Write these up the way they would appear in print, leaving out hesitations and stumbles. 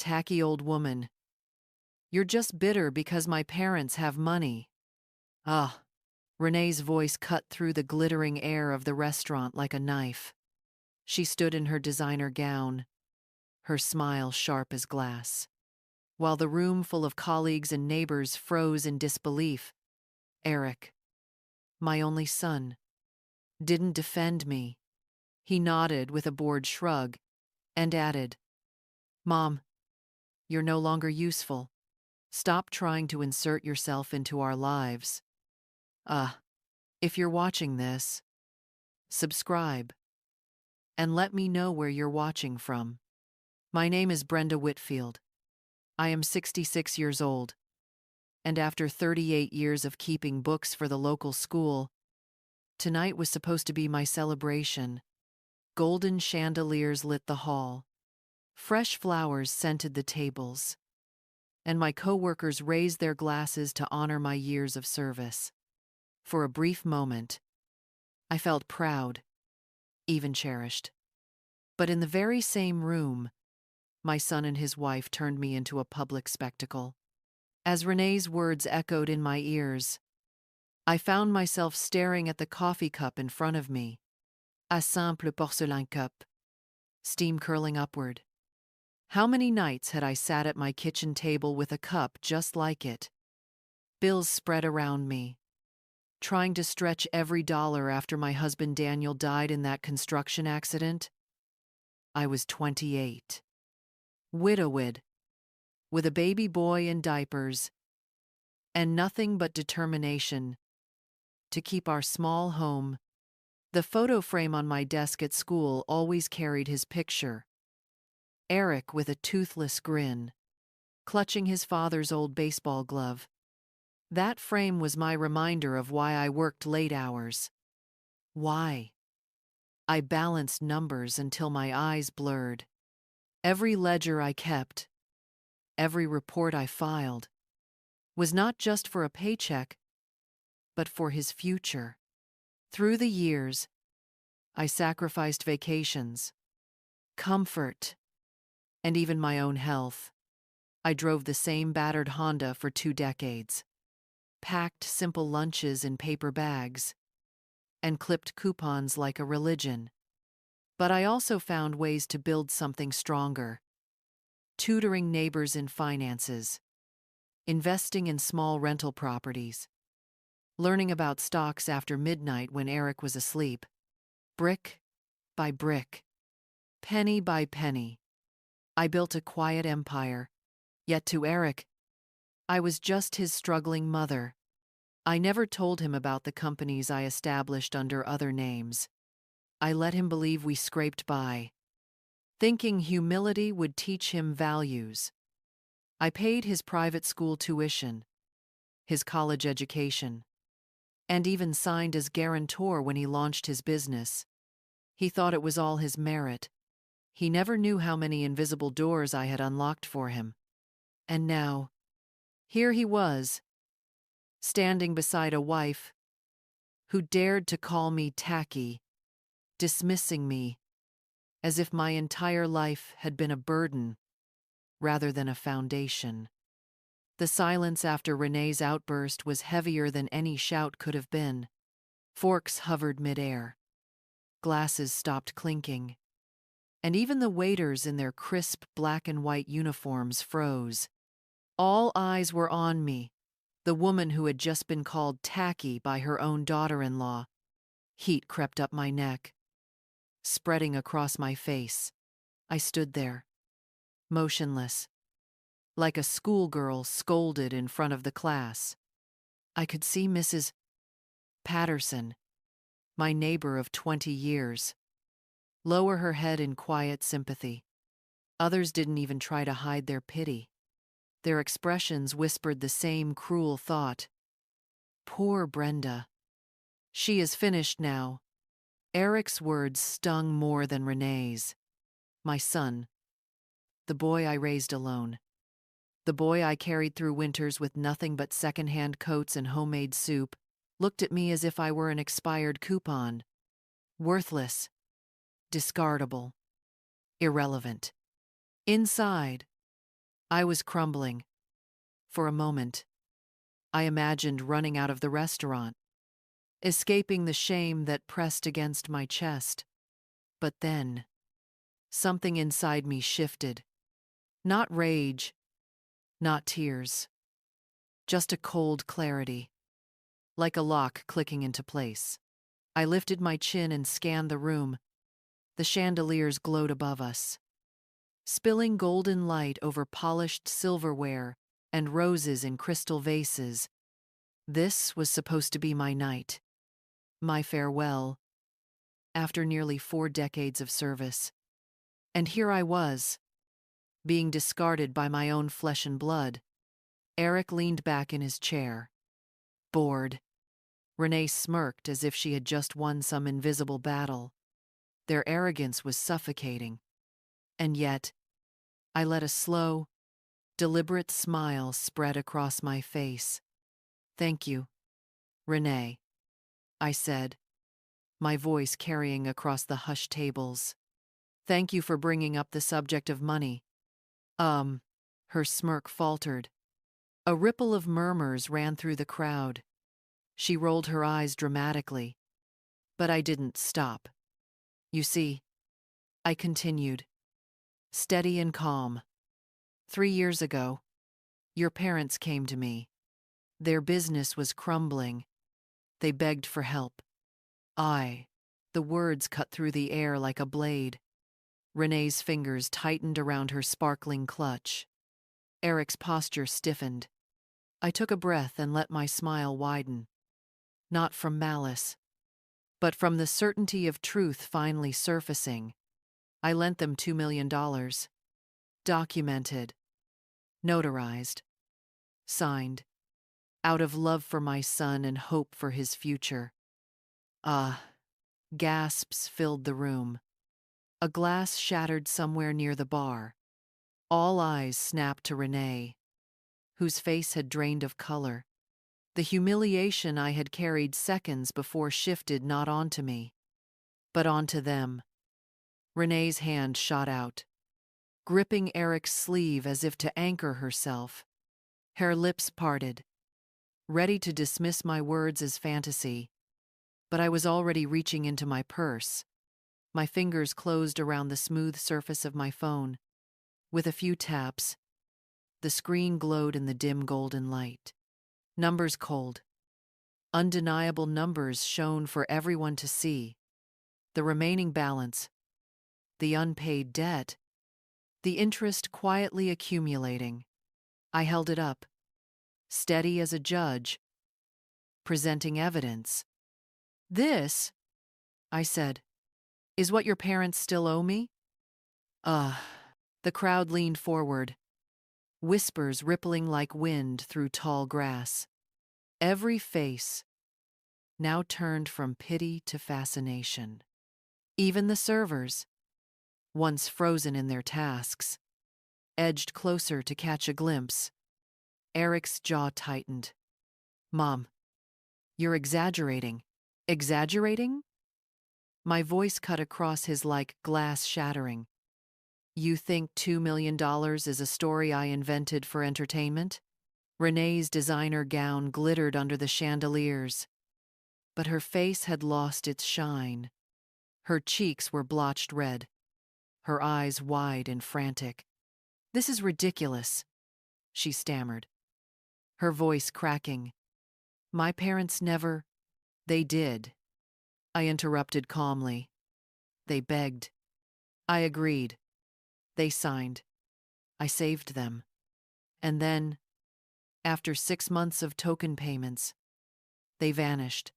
tacky old woman. You're just bitter because my parents have money. Ah, Renee's voice cut through the glittering air of the restaurant like a knife. She stood in her designer gown, her smile sharp as glass. While the room full of colleagues and neighbors froze in disbelief, Eric, my only son, didn't defend me. He nodded with a bored shrug and added, Mom, you're no longer useful. Stop trying to insert yourself into our lives. If you're watching this, subscribe and let me know where you're watching from. My name is Brenda Whitfield. I am 66 years old, and after 38 years of keeping books for the local school, tonight was supposed to be my celebration. Golden chandeliers lit the hall, fresh flowers scented the tables, and my coworkers raised their glasses to honor my years of service. For a brief moment, I felt proud, even cherished. But in the very same room, my son and his wife turned me into a public spectacle. As Renee's words echoed in my ears, I found myself staring at the coffee cup in front of me, a simple porcelain cup, steam curling upward. How many nights had I sat at my kitchen table with a cup just like it? Bills spread around me, trying to stretch every dollar after my husband Daniel died in that construction accident. I was 28, widowed, with a baby boy in diapers, and nothing but determination to keep our small home. The photo frame on my desk at school always carried his picture, Eric with a toothless grin, clutching his father's old baseball glove. That frame was my reminder of why I worked late hours. Why? I balanced numbers until my eyes blurred. Every ledger I kept, every report I filed, was not just for a paycheck, but for his future. Through the years, I sacrificed vacations, comfort, and even my own health. I drove the same battered Honda for 2 decades, packed simple lunches in paper bags, and clipped coupons like a religion. But I also found ways to build something stronger. Tutoring neighbors in finances, investing in small rental properties, learning about stocks after midnight when Eric was asleep. Brick by brick, penny by penny, I built a quiet empire. Yet to Eric, I was just his struggling mother. I never told him about the companies I established under other names. I let him believe we scraped by, thinking humility would teach him values. I paid his private school tuition, his college education, and even signed as guarantor when he launched his business. He thought it was all his merit. He never knew how many invisible doors I had unlocked for him. And now, here he was, standing beside a wife who dared to call me Tacky, dismissing me as if my entire life had been a burden rather than a foundation. The silence after Renee's outburst was heavier than any shout could have been. Forks hovered midair. Glasses stopped clinking. And even the waiters in their crisp black and white uniforms froze. All eyes were on me, the woman who had just been called Tacky by her own daughter-in-law. Heat crept up my neck, spreading across my face. I stood there, motionless, like a schoolgirl scolded in front of the class. I could see Mrs. Patterson, my neighbor of 20 years, lower her head in quiet sympathy. Others didn't even try to hide their pity. Their expressions whispered the same cruel thought. Poor Brenda. She is finished now. Eric's words stung more than Renee's. My son, the boy I raised alone, the boy I carried through winters with nothing but second-hand coats and homemade soup, looked at me as if I were an expired coupon. Worthless, discardable, irrelevant. Inside, I was crumbling. For a moment, I imagined running out of the restaurant, escaping the shame that pressed against my chest. But then, something inside me shifted. Not rage, not tears, just a cold clarity, like a lock clicking into place. I lifted my chin and scanned the room. The chandeliers glowed above us, spilling golden light over polished silverware and roses in crystal vases. This was supposed to be my night, my farewell, after nearly 4 decades of service. And here I was, being discarded by my own flesh and blood. Eric leaned back in his chair, bored. Renee smirked as if she had just won some invisible battle. Their arrogance was suffocating. And yet, I let a slow, deliberate smile spread across my face. "Thank you, Renee," I said, my voice carrying across the hushed tables. "Thank you for bringing up the subject of money." Her smirk faltered. A ripple of murmurs ran through the crowd. She rolled her eyes dramatically. But I didn't stop. "You see," I continued, steady and calm. "3 years ago, your parents came to me. Their business was crumbling. They begged for help. The words cut through the air like a blade. Renee's fingers tightened around her sparkling clutch. Eric's posture stiffened. I took a breath and let my smile widen. Not from malice, but from the certainty of truth finally surfacing. I lent them $2 million. Documented. Notarized. Signed. Out of love for my son and hope for his future. Gasps filled the room. A glass shattered somewhere near the bar. All eyes snapped to Renee, whose face had drained of color. The humiliation I had carried seconds before shifted not onto me, but onto them. Renee's hand shot out, gripping Eric's sleeve as if to anchor herself. Her lips parted, ready to dismiss my words as fantasy. But I was already reaching into my purse. My fingers closed around the smooth surface of my phone. With a few taps, the screen glowed in the dim golden light. Numbers cold. Undeniable numbers shown for everyone to see. The remaining balance, the unpaid debt, the interest quietly accumulating. I held it up, steady as a judge, presenting evidence. "This," I said, "is what your parents still owe me?" The crowd leaned forward, whispers rippling like wind through tall grass. Every face now turned from pity to fascination. Even the servers, once frozen in their tasks, edged closer to catch a glimpse. Eric's jaw tightened. "Mom, you're exaggerating." "Exaggerating?" My voice cut across his like glass shattering. "You think $2 million is a story I invented for entertainment?" Renee's designer gown glittered under the chandeliers, but her face had lost its shine. Her cheeks were blotched red, her eyes wide and frantic. "This is ridiculous," she stammered, her voice cracking. "My parents never—" "They did," I interrupted calmly. "They begged. I agreed. They signed. I saved them. And then, after 6 months of token payments, they vanished.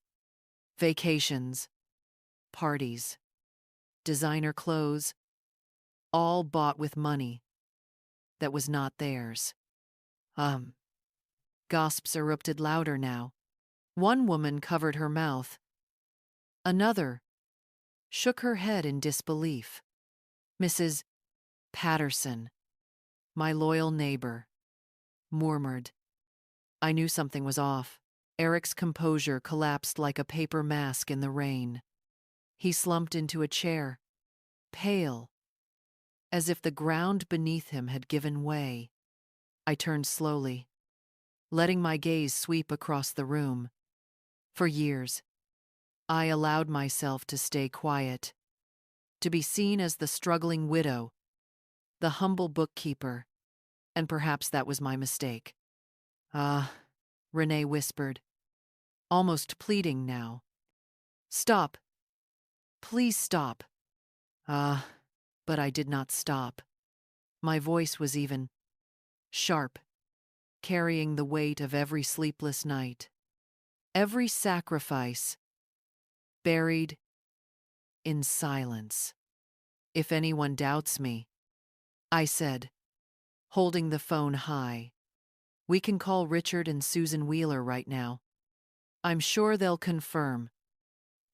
Vacations, parties, designer clothes, all bought with money that was not theirs." Gasps erupted louder now. One woman covered her mouth. Another shook her head in disbelief. Mrs. Patterson, my loyal neighbor, murmured. I knew something was off. Eric's composure collapsed like a paper mask in the rain. He slumped into a chair, pale, as if the ground beneath him had given way. I turned slowly, letting my gaze sweep across the room. For years, I allowed myself to stay quiet, to be seen as the struggling widow, the humble bookkeeper, and perhaps that was my mistake. Ah, Renee whispered, almost pleading now. Stop. Please stop. Ah, but I did not stop. My voice was even, sharp, carrying the weight of every sleepless night, every sacrifice, buried in silence. If anyone doubts me, I said, holding the phone high, we can call Richard and Susan Wheeler right now. I'm sure they'll confirm.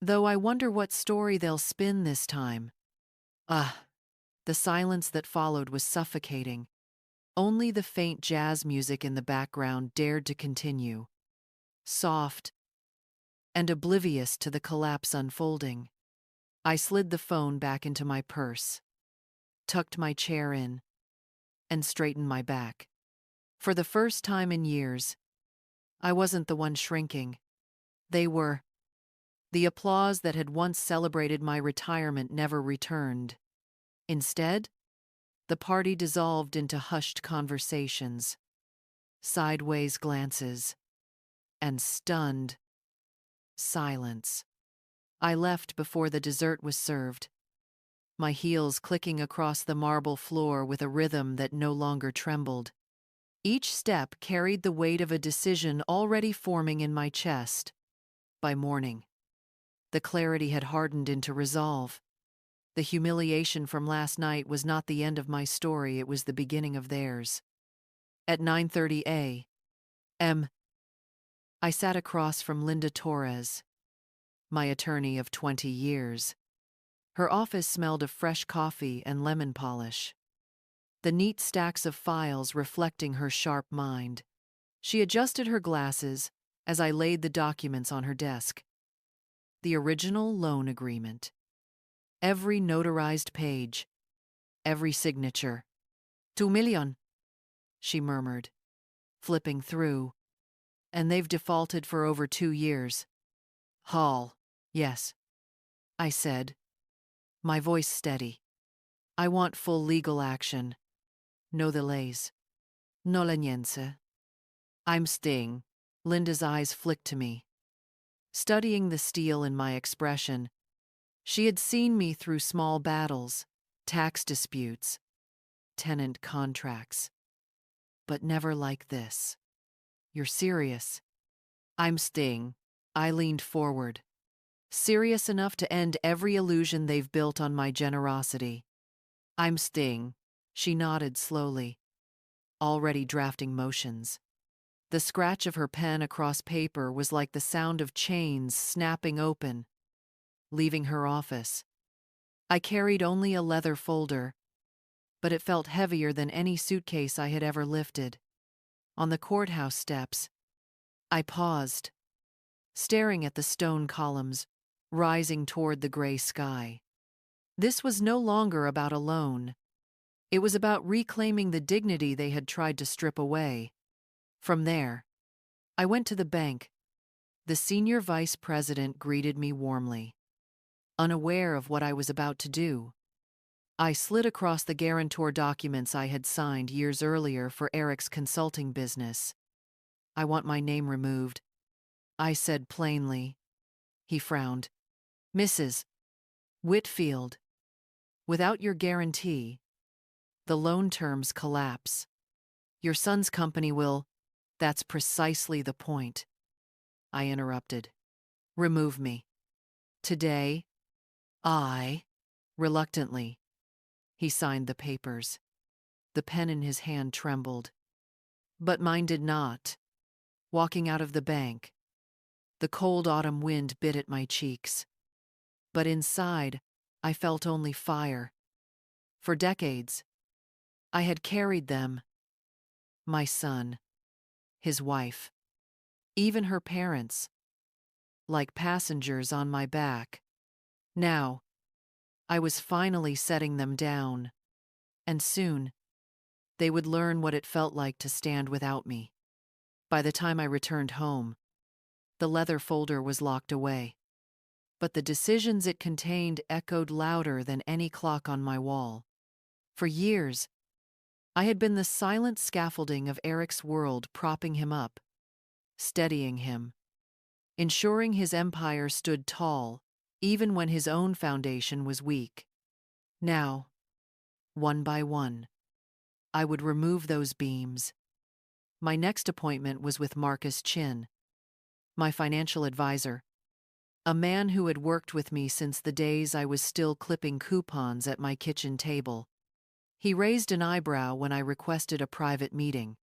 Though I wonder what story they'll spin this time. Ah, the silence that followed was suffocating. Only the faint jazz music in the background dared to continue, soft and oblivious to the collapse unfolding. I slid the phone back into my purse, tucked my chair in, and straightened my back. For the first time in years, I wasn't the one shrinking. They were. The applause that had once celebrated my retirement never returned. Instead, the party dissolved into hushed conversations, sideways glances, and stunned silence. I left before the dessert was served, my heels clicking across the marble floor with a rhythm that no longer trembled. Each step carried the weight of a decision already forming in my chest. By morning, the clarity had hardened into resolve. The humiliation from last night was not the end of my story, it was the beginning of theirs. At 9:30 a.m., I sat across from Linda Torres, my attorney of 20 years. Her office smelled of fresh coffee and lemon polish, the neat stacks of files reflecting her sharp mind. She adjusted her glasses as I laid the documents on her desk. The original loan agreement. Every notarized page. Every signature. 2 million, she murmured, flipping through. And they've defaulted for over 2 years. Hall. Yes, I said, my voice steady. I want full legal action. No delays. No leniency. I'm staying. Linda's eyes flicked to me. Studying the steel in my expression, she had seen me through small battles, tax disputes, tenant contracts. But never like this. You're serious? I'm staying. I leaned forward. Serious enough to end every illusion they've built on my generosity. I'm staying. She nodded slowly, already drafting motions. The scratch of her pen across paper was like the sound of chains snapping open. Leaving her office, I carried only a leather folder, but it felt heavier than any suitcase I had ever lifted. On the courthouse steps, I paused, staring at the stone columns rising toward the gray sky. This was no longer about a loan. It was about reclaiming the dignity they had tried to strip away. From there, I went to the bank. The senior vice president greeted me warmly. Unaware of what I was about to do, I slid across the guarantor documents I had signed years earlier for Eric's consulting business. I want my name removed, I said plainly. He frowned. Mrs. Whitfield, without your guarantee, the loan terms collapse. Your son's company will. That's precisely the point. I interrupted. Remove me. Today, reluctantly. He signed the papers. The pen in his hand trembled. But mine did not. Walking out of the bank, the cold autumn wind bit at my cheeks. But inside, I felt only fire. For decades, I had carried them. My son, his wife, even her parents, like passengers on my back. Now, I was finally setting them down. And soon, They would learn what it felt like to stand without me. By the time I returned home, the leather folder was locked away. But the decisions it contained echoed louder than any clock on my wall. For years, I had been the silent scaffolding of Eric's world, propping him up, steadying him, ensuring his empire stood tall, even when his own foundation was weak. Now, one by one, I would remove those beams. My next appointment was with Marcus Chin, my financial advisor, a man who had worked with me since the days I was still clipping coupons at my kitchen table. He raised an eyebrow when I requested a private meeting,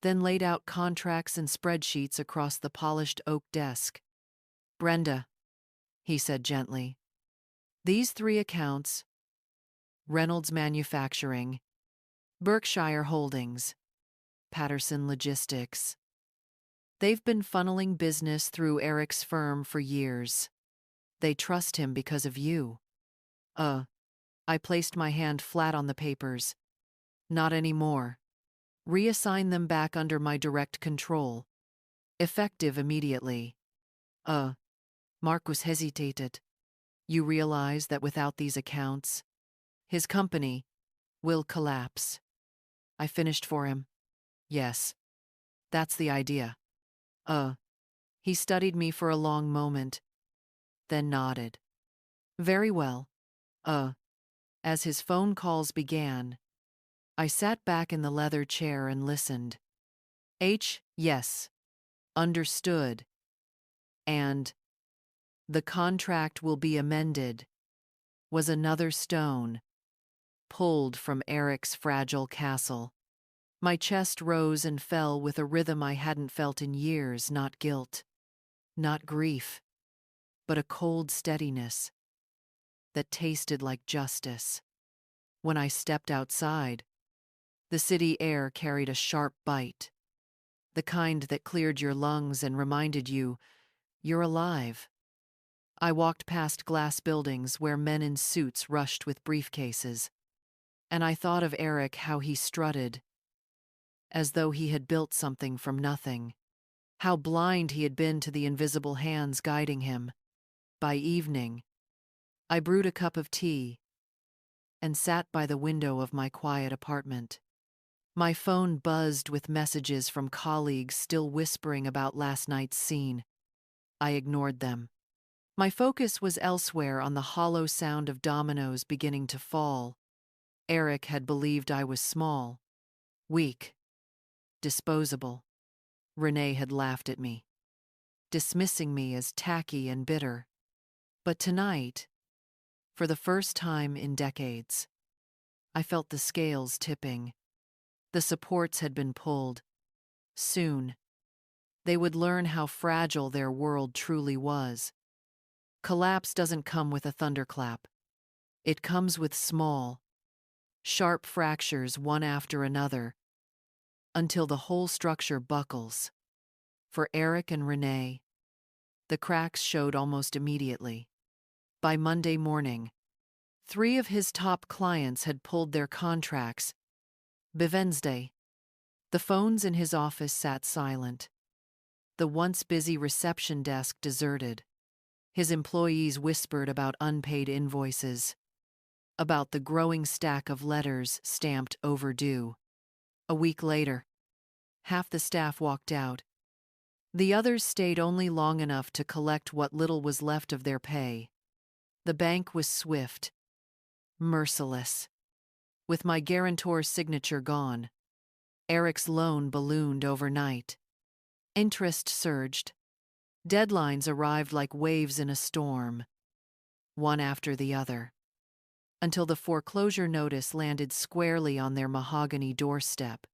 then laid out contracts and spreadsheets across the polished oak desk. "Brenda," he said gently, "these three accounts, Reynolds Manufacturing, Berkshire Holdings, Patterson Logistics, they've been funneling business through Eric's firm for years. They trust him because of you." I placed my hand flat on the papers. "Not anymore. Reassign them back under my direct control. Effective immediately." Marcus hesitated. "You realize that without these accounts, his company will collapse." I finished for him. "Yes, that's the idea." He studied me for a long moment, then nodded. "Very well." As his phone calls began, I sat back in the leather chair and listened. Yes. Understood. And "the contract will be amended" was another stone pulled from Eric's fragile castle. My chest rose and fell with a rhythm I hadn't felt in years, not guilt, not grief, but a cold steadiness that tasted like justice. When I stepped outside, the city air carried a sharp bite, the kind that cleared your lungs and reminded you you're alive. I walked past glass buildings where men in suits rushed with briefcases, and I thought of Eric, how he strutted, as though he had built something from nothing, how blind he had been to the invisible hands guiding him. By evening, I brewed a cup of tea and sat by the window of my quiet apartment. My phone buzzed with messages from colleagues still whispering about last night's scene. I ignored them. My focus was elsewhere, on the hollow sound of dominoes beginning to fall. Eric had believed I was small, weak, disposable. Renee had laughed at me, dismissing me as tacky and bitter. But tonight, for the first time in decades, I felt the scales tipping. The supports had been pulled. Soon, they would learn how fragile their world truly was. Collapse doesn't come with a thunderclap. It comes with small, sharp fractures, one after another, until the whole structure buckles. For Eric and Renee, the cracks showed almost immediately. By Monday morning, 3 of his top clients had pulled their contracts. By Wednesday, the phones in his office sat silent. The once busy reception desk deserted. His employees whispered about unpaid invoices, about the growing stack of letters stamped overdue. A week later, half the staff walked out. The others stayed only long enough to collect what little was left of their pay. The bank was swift, merciless. With my guarantor's signature gone, Eric's loan ballooned overnight. Interest surged. Deadlines arrived like waves in a storm, one after the other, until the foreclosure notice landed squarely on their mahogany doorstep.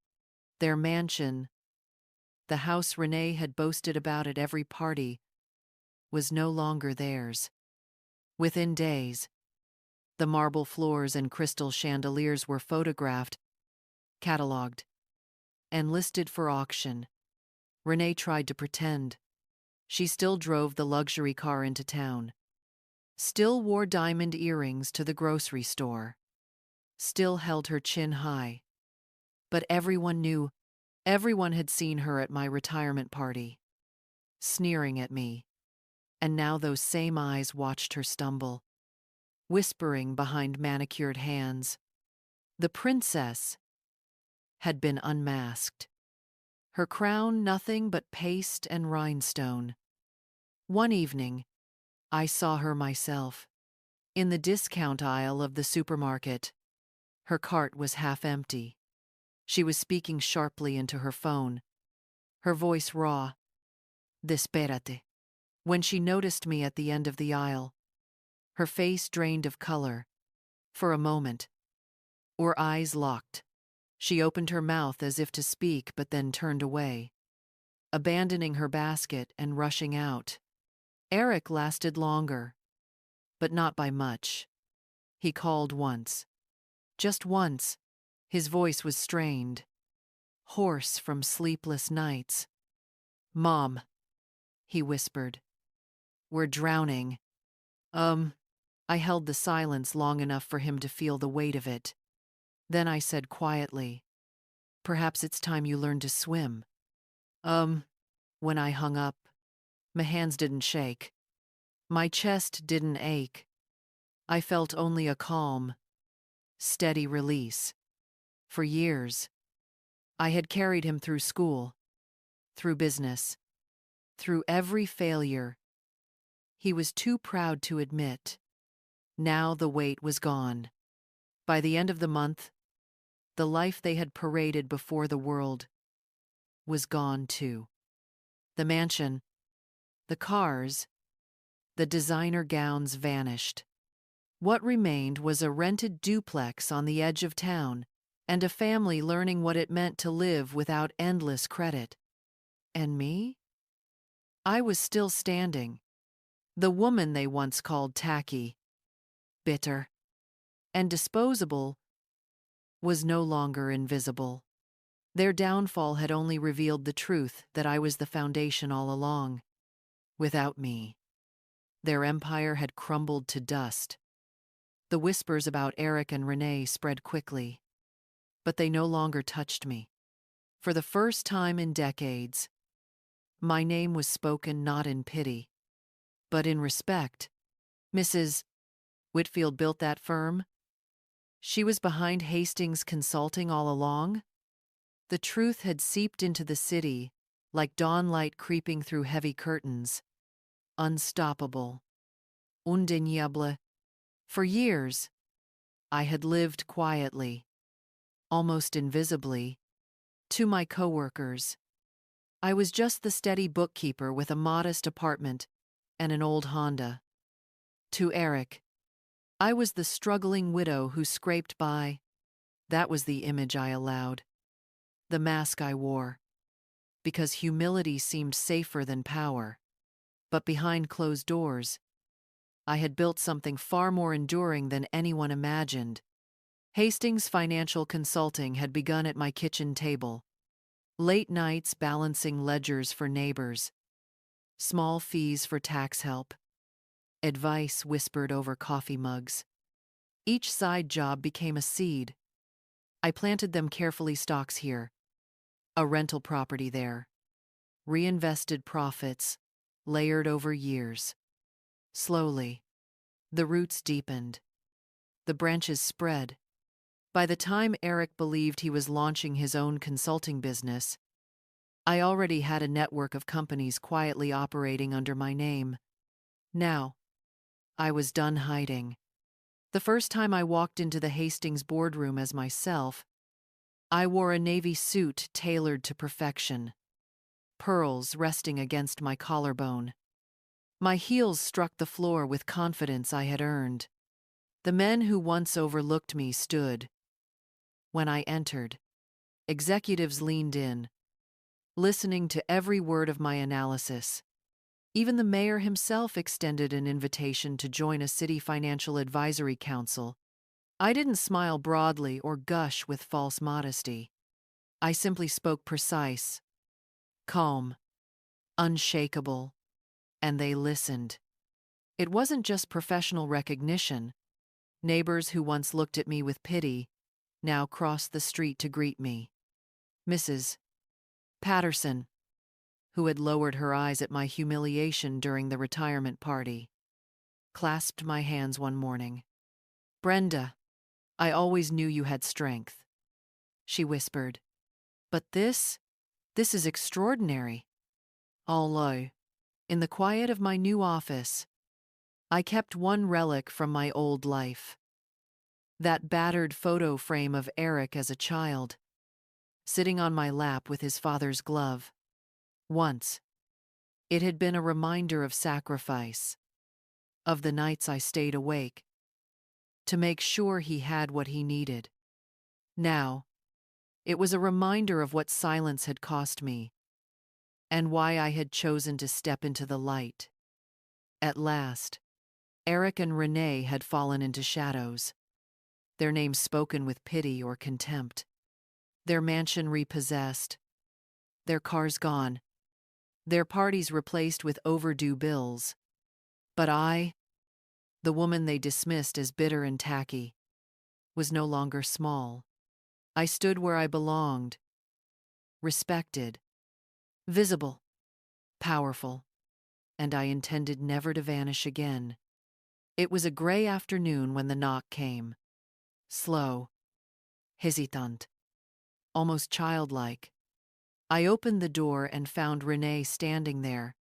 Their mansion, the house Renee had boasted about at every party, was no longer theirs. Within days, the marble floors and crystal chandeliers were photographed, catalogued, and listed for auction. Renee tried to pretend. She still drove the luxury car into town, still wore diamond earrings to the grocery store, still held her chin high. But everyone knew, everyone had seen her at my retirement party, sneering at me, and now those same eyes watched her stumble, whispering behind manicured hands. The princess had been unmasked, her crown nothing but paste and rhinestone. One evening, I saw her myself, in the discount aisle of the supermarket. Her cart was half empty. She was speaking sharply into her phone, her voice raw. Desperate. When she noticed me at the end of the aisle, her face drained of color. For a moment, our eyes locked. She opened her mouth as if to speak, but then turned away, abandoning her basket and rushing out. Eric lasted longer, but not by much. He called once. Just once. His voice was strained, hoarse from sleepless nights. "Mom," he whispered. "We're drowning." I held the silence long enough for him to feel the weight of it. Then I said quietly, "Perhaps it's time you learned to swim." When I hung up, my hands didn't shake. My chest didn't ache. I felt only a calm, steady release. For years, I had carried him through school, through business, through every failure he was too proud to admit. Now the weight was gone. By the end of the month, the life they had paraded before the world was gone too. The mansion, the cars, the designer gowns vanished. What remained was a rented duplex on the edge of town, and a family learning what it meant to live without endless credit. And me? I was still standing. The woman they once called Tacky, bitter, and disposable, was no longer invisible. Their downfall had only revealed the truth that I was the foundation all along. Without me, their empire had crumbled to dust. The whispers about Eric and Renee spread quickly, but they no longer touched me. For the first time in decades, my name was spoken not in pity, but in respect. Mrs. Whitfield built that firm? She was behind Hastings Consulting all along? The truth had seeped into the city like dawnlight creeping through heavy curtains. Unstoppable. Undeniable. For years, I had lived quietly, almost invisibly, to my coworkers. I was just the steady bookkeeper with a modest apartment and an old Honda. To Eric, I was the struggling widow who scraped by. That was the image I allowed, the mask I wore, because humility seemed safer than power. But behind closed doors, I had built something far more enduring than anyone imagined. Hastings Financial Consulting had begun at my kitchen table. Late nights balancing ledgers for neighbors, small fees for tax help, advice whispered over coffee mugs. Each side job became a seed. I planted them carefully, stocks here, a rental property there, reinvested profits, layered over years. Slowly, the roots deepened. The branches spread. By the time Eric believed he was launching his own consulting business, I already had a network of companies quietly operating under my name. Now, I was done hiding. The first time I walked into the Hastings boardroom as myself, I wore a navy suit tailored to perfection, pearls resting against my collarbone. My heels struck the floor with confidence I had earned. The men who once overlooked me stood. When I entered, executives leaned in, listening to every word of my analysis. Even the mayor himself extended an invitation to join a city financial advisory council. I didn't smile broadly or gush with false modesty. I simply spoke precise, calm, unshakable, and they listened. It wasn't just professional recognition. Neighbors who once looked at me with pity now crossed the street to greet me. Mrs. Patterson, who had lowered her eyes at my humiliation during the retirement party, clasped my hands one morning. Brenda, I always knew you had strength, she whispered. But this is extraordinary. Although, in the quiet of my new office, I kept one relic from my old life. That battered photo frame of Eric as a child, sitting on my lap with his father's glove. Once, it had been a reminder of sacrifice, of the nights I stayed awake, to make sure he had what he needed. Now, it was a reminder of what silence had cost me, and why I had chosen to step into the light. At last, Eric and Renee had fallen into shadows, their names spoken with pity or contempt, their mansion repossessed, their cars gone, their parties replaced with overdue bills. But I, the woman they dismissed as bitter and tacky, was no longer small. I stood where I belonged, respected, visible, powerful, and I intended never to vanish again. It was a gray afternoon when the knock came. Slow, hesitant, almost childlike. I opened the door and found Renee standing there.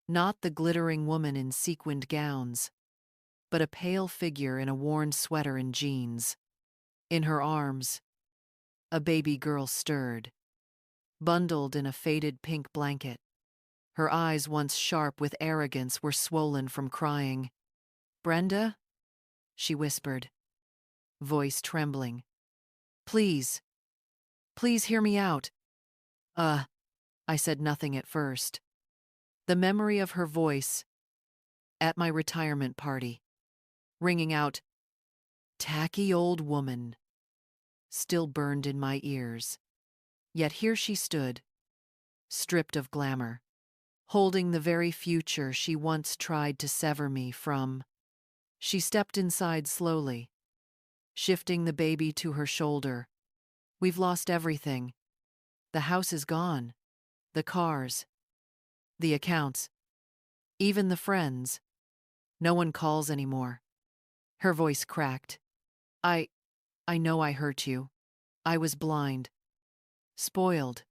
Not the glittering woman in sequined gowns, but a pale figure in a worn sweater and jeans. In her arms, a baby girl stirred, bundled in a faded pink blanket. Her eyes, once sharp with arrogance, were swollen from crying. "Brenda?" she whispered, voice trembling. "Please, please hear me out." I said nothing at first. The memory of her voice, at my retirement party, ringing out, "Tacky old woman," still burned in my ears. Yet here she stood, stripped of glamour, holding the very future she once tried to sever me from. She stepped inside slowly, shifting the baby to her shoulder. "We've lost everything. The house is gone. The cars. The accounts. Even the friends. No one calls anymore." Her voice cracked. I know I hurt you. I was blind. Spoiled.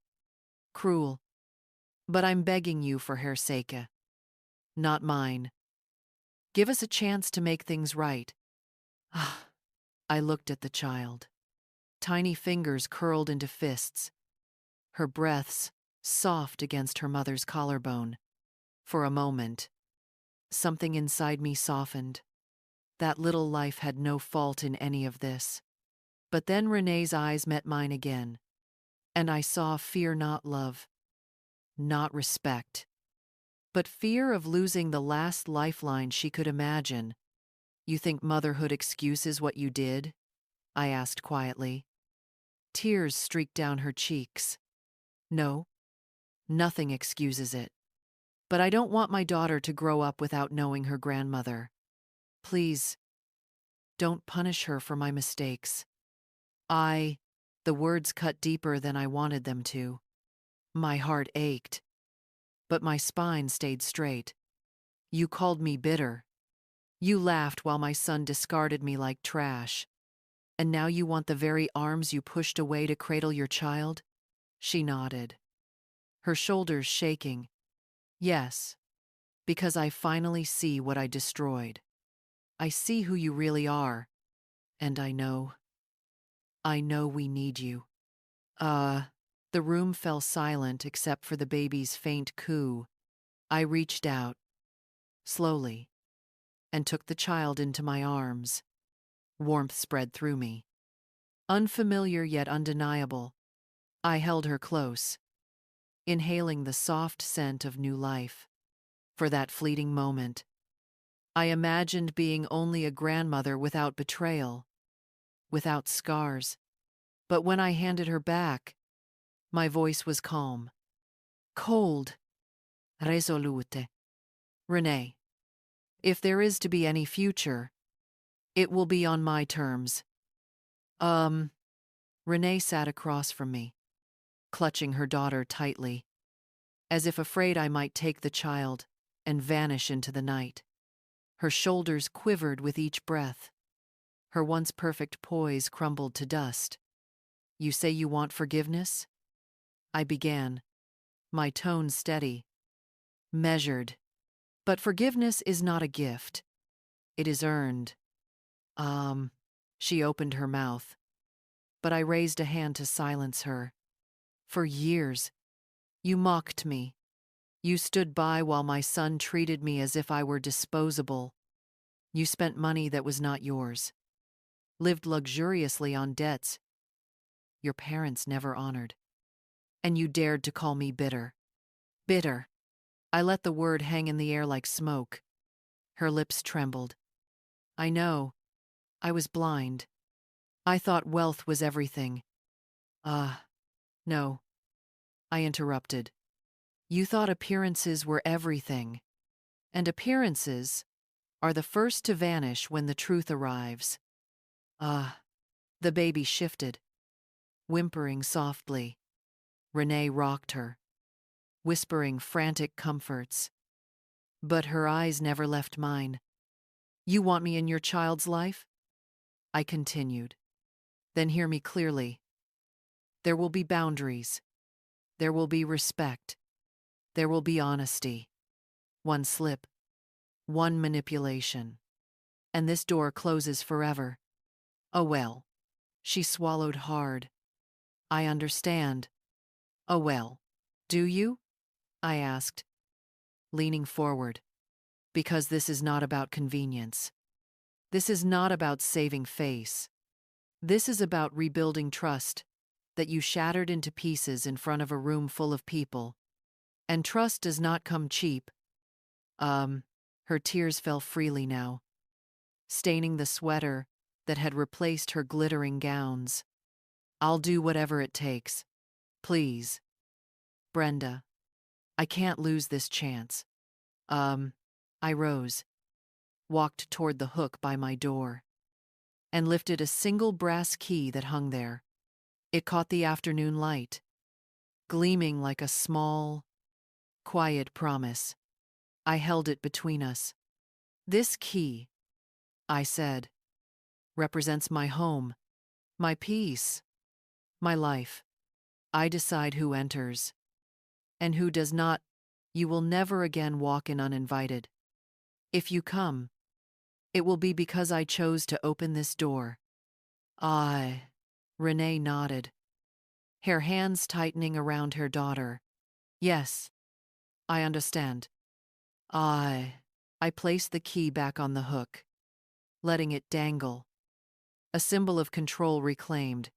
Cruel. But I'm begging you for her sake. Not mine. Give us a chance to make things right." I looked at the child. Tiny fingers curled into fists, her breaths soft against her mother's collarbone. For a moment, something inside me softened. That little life had no fault in any of this. But then Renee's eyes met mine again, and I saw fear, not love, not respect, but fear of losing the last lifeline she could imagine. "You think motherhood excuses what you did?" I asked quietly. Tears streaked down her cheeks. "No, nothing excuses it. But I don't want my daughter to grow up without knowing her grandmother. Please, don't punish her for my mistakes." The words cut deeper than I wanted them to. My heart ached, but my spine stayed straight. "You called me bitter. You laughed while my son discarded me like trash. And now you want the very arms you pushed away to cradle your child?" She nodded, her shoulders shaking. "Yes, because I finally see what I destroyed. I see who you really are, and I know we need you." The room fell silent except for the baby's faint coo. I reached out, slowly, and took the child into my arms. Warmth spread through me. Unfamiliar yet undeniable. I held her close, inhaling the soft scent of new life. For that fleeting moment, I imagined being only a grandmother without betrayal, without scars. But when I handed her back, my voice was calm, cold, resolute. "Renee, if there is to be any future, it will be on my terms." Renee sat across from me, clutching her daughter tightly, as if afraid I might take the child and vanish into the night. Her shoulders quivered with each breath. Her once perfect poise crumbled to dust. "You say you want forgiveness?" I began, my tone steady, measured. "But forgiveness is not a gift. It is earned." She opened her mouth, but I raised a hand to silence her. "For years, you mocked me. You stood by while my son treated me as if I were disposable. You spent money that was not yours, lived luxuriously on debts your parents never honored. And you dared to call me bitter. Bitter." I let the word hang in the air like smoke. Her lips trembled. "I know. I was blind. I thought wealth was everything." No," I interrupted. "You thought appearances were everything. And appearances are the first to vanish when the truth arrives." The baby shifted, whimpering softly. Renee rocked her, whispering frantic comforts. But her eyes never left mine. "You want me in your child's life?" I continued. "Then hear me clearly. There will be boundaries. There will be respect. There will be honesty. One slip, one manipulation, and this door closes forever." "Oh well." She swallowed hard. "I understand." "Oh well. Do you?" I asked, leaning forward. "Because this is not about convenience. This is not about saving face. This is about rebuilding trust that you shattered into pieces in front of a room full of people. And trust does not come cheap." Her tears fell freely now, staining the sweater that had replaced her glittering gowns. "I'll do whatever it takes. Please. Brenda, I can't lose this chance." I rose, walked toward the hook by my door, and lifted a single brass key that hung there. It caught the afternoon light, gleaming like a small, quiet promise. I held it between us. "This key," I said, "represents my home, my peace, my life. I decide who enters and who does not. You will never again walk in uninvited. If you come, it will be because I chose to open this door." Renee nodded, her hands tightening around her daughter. "Yes, I understand." I placed the key back on the hook, letting it dangle, a symbol of control reclaimed.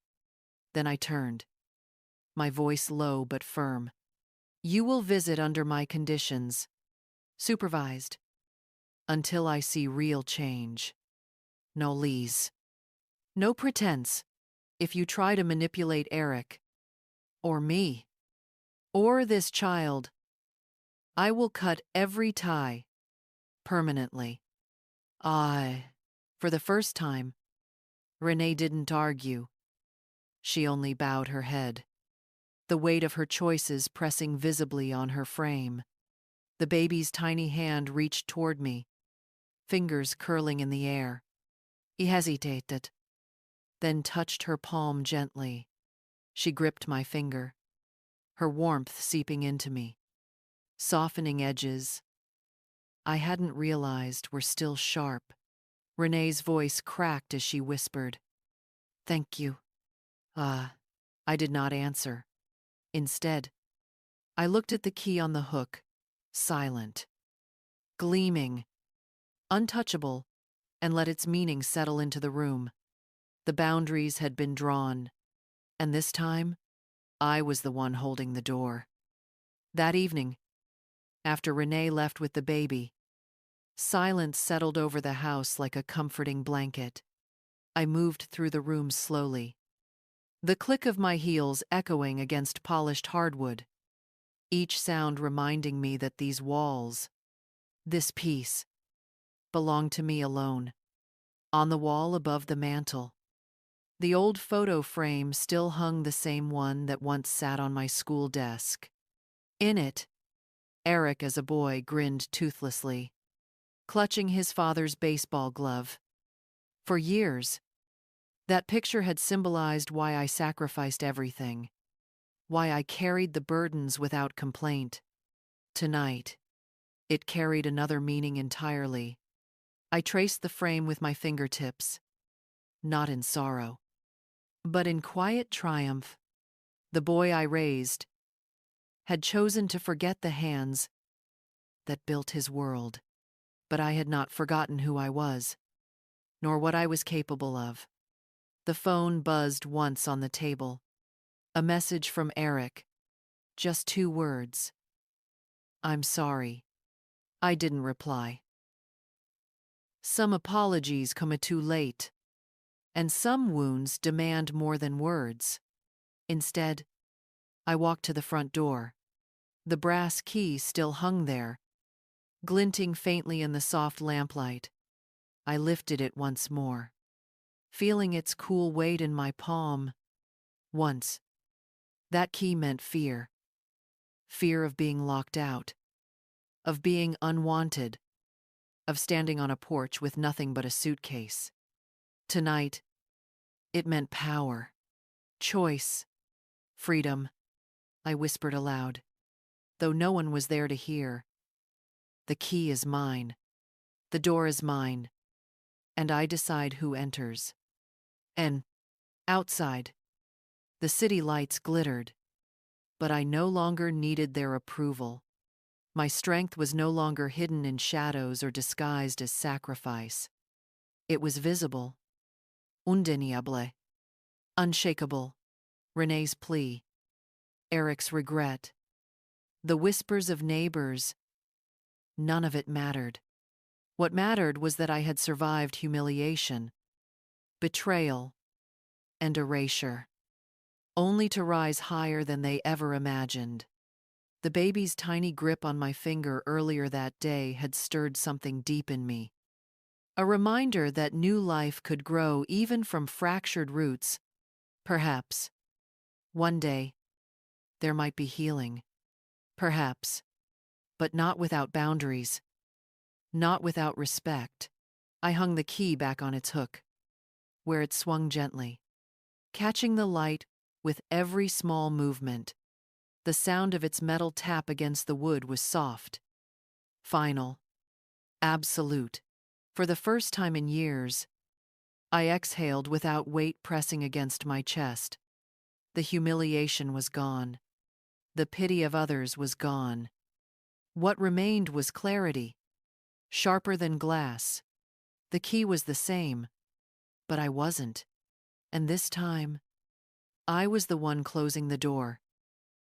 Then I turned, my voice low but firm. "You will visit under my conditions, supervised, until I see real change. No lies. No pretense. If you try to manipulate Eric, or me, or this child, I will cut every tie, permanently." For the first time, Renee didn't argue. She only bowed her head, the weight of her choices pressing visibly on her frame. The baby's tiny hand reached toward me, fingers curling in the air. He hesitated, then touched her palm gently. She gripped my finger, her warmth seeping into me, softening edges I hadn't realized were still sharp. Renee's voice cracked as she whispered, "Thank you." I did not answer. Instead, I looked at the key on the hook, silent, gleaming, untouchable, and let its meaning settle into the room. The boundaries had been drawn, and this time, I was the one holding the door. That evening, after Renee left with the baby, silence settled over the house like a comforting blanket. I moved through the room slowly, the click of my heels echoing against polished hardwood, each sound reminding me that these walls, this peace, belonged to me alone. On the wall above the mantel, The old photo frame still hung, the same one that once sat on my school desk. In it, Eric as a boy grinned toothlessly, clutching his father's baseball glove. For years, that picture had symbolized why I sacrificed everything, why I carried the burdens without complaint. Tonight, it carried another meaning entirely. I traced the frame with my fingertips, not in sorrow, but in quiet triumph. The boy I raised had chosen to forget the hands that built his world, but I had not forgotten who I was, nor what I was capable of. The phone buzzed once on the table. A message from Eric. Just 2 words. "I'm sorry." I didn't reply. Some apologies come too late, and some wounds demand more than words. Instead, I walked to the front door. The brass key still hung there, glinting faintly in the soft lamplight. I lifted it once more, feeling its cool weight in my palm. Once, that key meant fear. Fear of being locked out, of being unwanted, of standing on a porch with nothing but a suitcase. Tonight, it meant power, choice, freedom. I whispered aloud, though no one was there to hear. The key is mine. The door is mine. And I decide who enters. And outside, the city lights glittered, but I no longer needed their approval. My strength was no longer hidden in shadows or disguised as sacrifice. It was visible, undeniable, unshakable. Renee's plea, Eric's regret, the whispers of neighbors, none of it mattered. What mattered was that I had survived humiliation, betrayal, and erasure, only to rise higher than they ever imagined. The baby's tiny grip on my finger earlier that day had stirred something deep in me. A reminder that new life could grow even from fractured roots. Perhaps, one day, there might be healing. Perhaps, but not without boundaries, not without respect. I hung the key back on its hook, where it swung gently, catching the light with every small movement. The sound of its metal tap against the wood was soft, final, absolute. For the first time in years, I exhaled without weight pressing against my chest. The humiliation was gone. The pity of others was gone. What remained was clarity, sharper than glass. The key was the same, but I wasn't. And this time, I was the one closing the door.